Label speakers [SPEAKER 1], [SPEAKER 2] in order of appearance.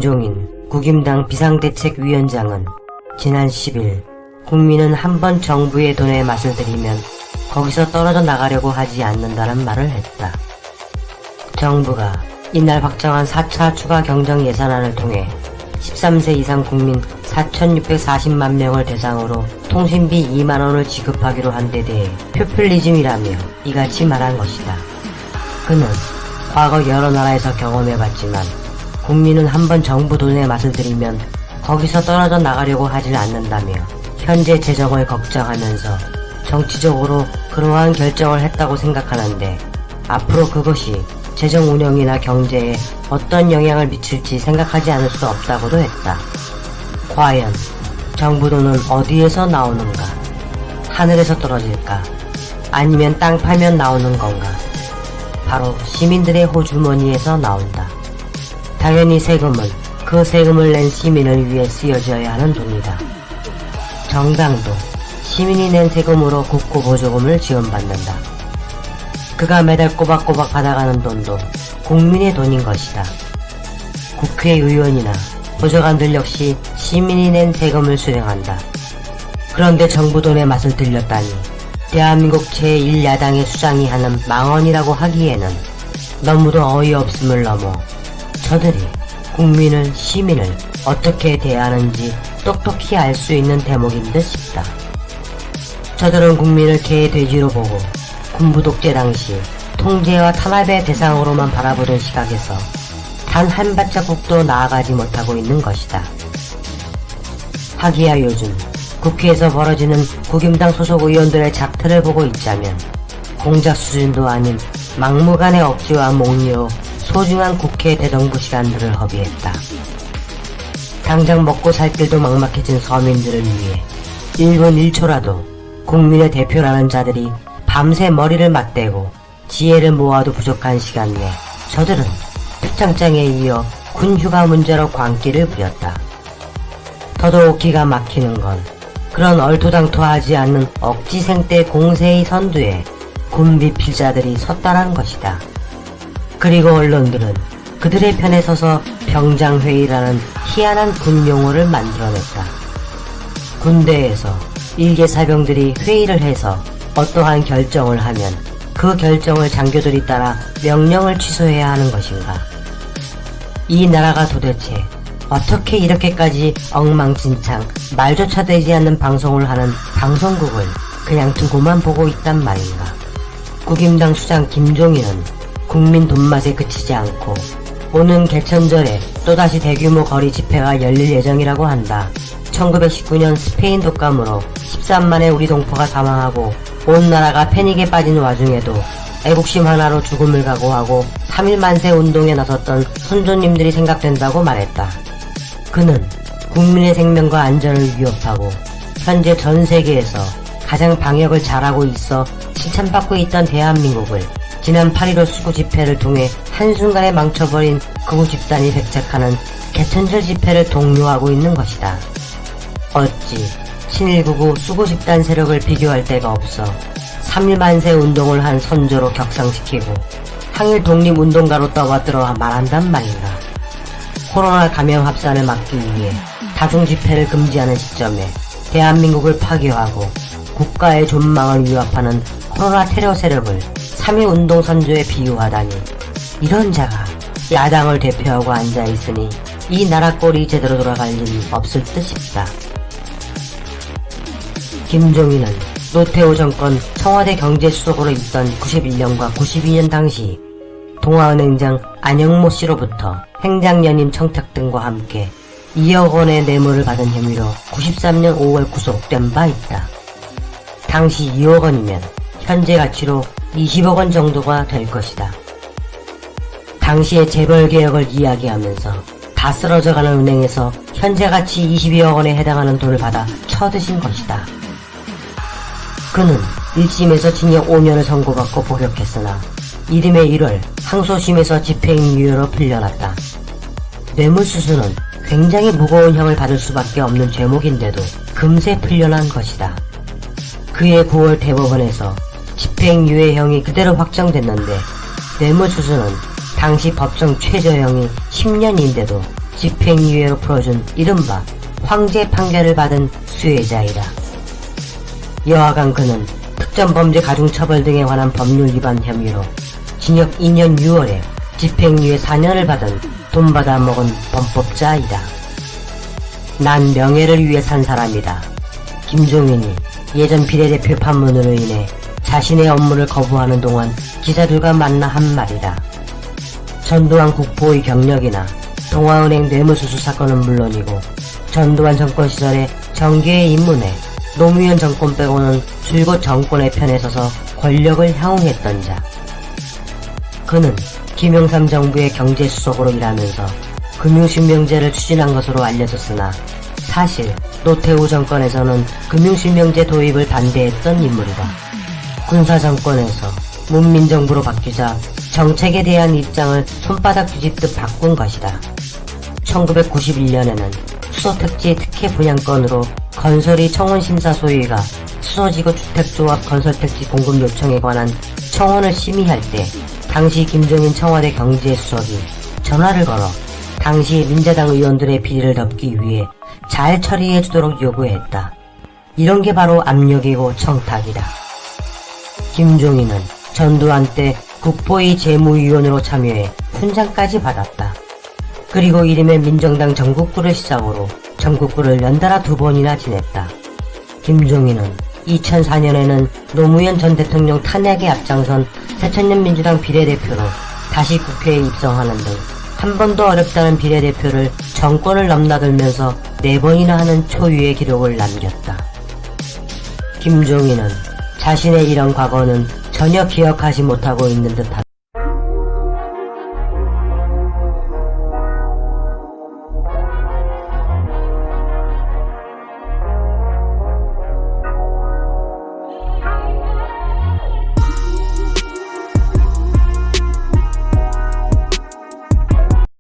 [SPEAKER 1] 김종인 국임당 비상대책위원장은 지난 10일 국민은 한번 정부의 돈에 맛을 들이면 거기서 떨어져 나가려고 하지 않는다는 말을 했다. 정부가 이날 확정한 4차 추가 경정 예산안을 통해 13세 이상 국민 4,640만 명을 대상으로 통신비 2만원을 지급하기로 한 데 대해 포퓰리즘이라며 이같이 말한 것이다. 그는 과거 여러 나라에서 경험해봤지만 국민은 한번 정부 돈에 맛을 들이면 거기서 떨어져 나가려고 하질 않는다며 현재 재정을 걱정하면서 정치적으로 그러한 결정을 했다고 생각하는데 앞으로 그것이 재정 운영이나 경제에 어떤 영향을 미칠지 생각하지 않을 수 없다고도 했다. 과연 정부 돈은 어디에서 나오는가? 하늘에서 떨어질까? 아니면 땅 파면 나오는 건가? 바로 시민들의 호주머니에서 나온다. 당연히 세금은 그 세금을 낸 시민을 위해 쓰여져야 하는 돈이다. 정당도 시민이 낸 세금으로 국고보조금을 지원받는다. 그가 매달 꼬박꼬박 받아가는 돈도 국민의 돈인 것이다. 국회의원이나 보좌관들 역시 시민이 낸 세금을 수령한다. 그런데 정부 돈에 맛을 들렸다니 대한민국 제1야당의 수장이 하는 망언이라고 하기에는 너무도 어이없음을 넘어 저들이 국민을, 시민을 어떻게 대하는지 똑똑히 알 수 있는 대목인 듯 싶다. 저들은 국민을 개, 돼지로 보고 군부 독재 당시 통제와 탄압의 대상으로만 바라보던 시각에서 단 한 발자국도 나아가지 못하고 있는 것이다. 하기야 요즘 국회에서 벌어지는 국임당 소속 의원들의 작태를 보고 있자면 공작 수준도 아닌 막무가내 억지와 목리로 소중한 국회 대정부 시간들을 허비했다. 당장 먹고 살 길도 막막해진 서민들을 위해 1분 1초라도 국민의 대표라는 자들이 밤새 머리를 맞대고 지혜를 모아도 부족한 시간 내 저들은 특장장에 이어 군휴가 문제로 광기를 부렸다. 더더욱 기가 막히는 건 그런 얼토당토하지 않는 억지생떼 공세의 선두에 군비 필자들이 섰다는 것이다. 그리고 언론들은 그들의 편에 서서 병장회의라는 희한한 군용어를 만들어냈다. 군대에서 일개사병들이 회의를 해서 어떠한 결정을 하면 그 결정을 장교들이 따라 명령을 취소해야 하는 것인가? 이 나라가 도대체 어떻게 이렇게까지 엉망진창 말조차 되지 않는 방송을 하는 방송국을 그냥 두고만 보고 있단 말인가? 국임당 수장 김종인은 국민 돈맛에 그치지 않고 오는 개천절에 또다시 대규모 거리 집회가 열릴 예정이라고 한다. 1919년 스페인 독감으로 13만의 우리 동포가 사망하고 온 나라가 패닉에 빠진 와중에도 애국심 하나로 죽음을 각오하고 3.1 만세 운동에 나섰던 선조님들이 생각된다고 말했다. 그는 국민의 생명과 안전을 위협하고 현재 전 세계에서 가장 방역을 잘하고 있어 칭찬받고 있던 대한민국을 지난 8.15 수구 집회를 통해 한순간에 망쳐버린 극우 집단이 백작하는 개천절 집회를 독려하고 있는 것이다. 어찌 친일극우 수구 집단 세력을 비교할 데가 없어 3.1 만세 운동을 한 선조로 격상시키고 항일 독립운동가로 떠받들어 말한단 말인가. 코로나 감염 확산을 막기 위해 다중집회를 금지하는 시점에 대한민국을 파괴하고 국가의 존망을 위협하는 코로나 테러 세력을 3.1 운동 선조에 비유하다니 이런 자가 야당을 대표하고 앉아있으니 이 나라 꼴이 제대로 돌아갈 일이 없을 듯 싶다. 김종인은 노태우 정권 청와대 경제수석으로 있던 91년과 92년 당시 동아은행장 안영모 씨로부터 행장연임 청탁 등과 함께 2억 원의 뇌물을 받은 혐의로 93년 5월 구속된 바 있다. 당시 2억 원이면 현재 가치로 20억 원 정도가 될 것이다. 당시의 재벌개혁을 이야기하면서 다 쓰러져가는 은행에서 현재 가치 22억 원에 해당하는 돈을 받아 쳐드신 것이다. 그는 1심에서 징역 5년을 선고받고 복역했으나 이듬해 1월 항소심에서 집행유예로 풀려났다. 뇌물수수는 굉장히 무거운 형을 받을 수밖에 없는 죄목인데도 금세 풀려난 것이다. 그해 9월 대법원에서 집행유예형이 그대로 확정됐는데 뇌물수수는 당시 법정 최저형이 10년인데도 집행유예로 풀어준 이른바 황제 판결을 받은 수혜자이다. 여하간 그는 특정범죄 가중처벌 등에 관한 법률 위반 혐의로 징역 2년 6월에 집행유예 4년을 받은 돈 받아 먹은 범법자이다. 난 명예를 위해 산 사람이다. 김종인이 예전 비례대표 판문으로 인해 자신의 업무를 거부하는 동안 기자들과 만나 한 말이다. 전두환 국보의 경력이나 동아은행 뇌물수수 사건은 물론이고 전두환 정권 시절에 정계에 입문해 노무현 정권 빼고는 줄곧 정권의 편에 서서 권력을 향응했던 자. 그는 김영삼 정부의 경제수석으로 일하면서 금융실명제를 추진한 것으로 알려졌으나 사실 노태우 정권에서는 금융실명제 도입을 반대했던 인물이다. 군사정권에서 문민정부로 바뀌자 정책에 대한 입장을 손바닥 뒤집듯 바꾼 것이다. 1991년에는 수소택지 특혜 분양건으로 건설이 청원심사 소위가 수소지구 주택조합 건설택지 공급 요청에 관한 청원을 심의할 때 당시 김종인 청와대 경제수석이 전화를 걸어 당시 민자당 의원들의 비리를 덮기 위해 잘 처리해주도록 요구했다. 이런 게 바로 압력이고 청탁이다. 김종인은 전두환 때 국보위 재무위원으로 참여해 훈장까지 받았다. 그리고 이듬해 민정당 전국구를 시작으로 전국구를 연달아 2번이나 지냈다. 김종인은 2004년에는 노무현 전 대통령 탄핵에 앞장선 새천년 민주당 비례대표로 다시 국회에 입성하는 등 한 번도 어렵다는 비례대표를 정권을 넘나들면서 4번이나 하는 초유의 기록을 남겼다. 김종인은 자신의 이런 과거는 전혀 기억하지 못하고 있는 듯하다.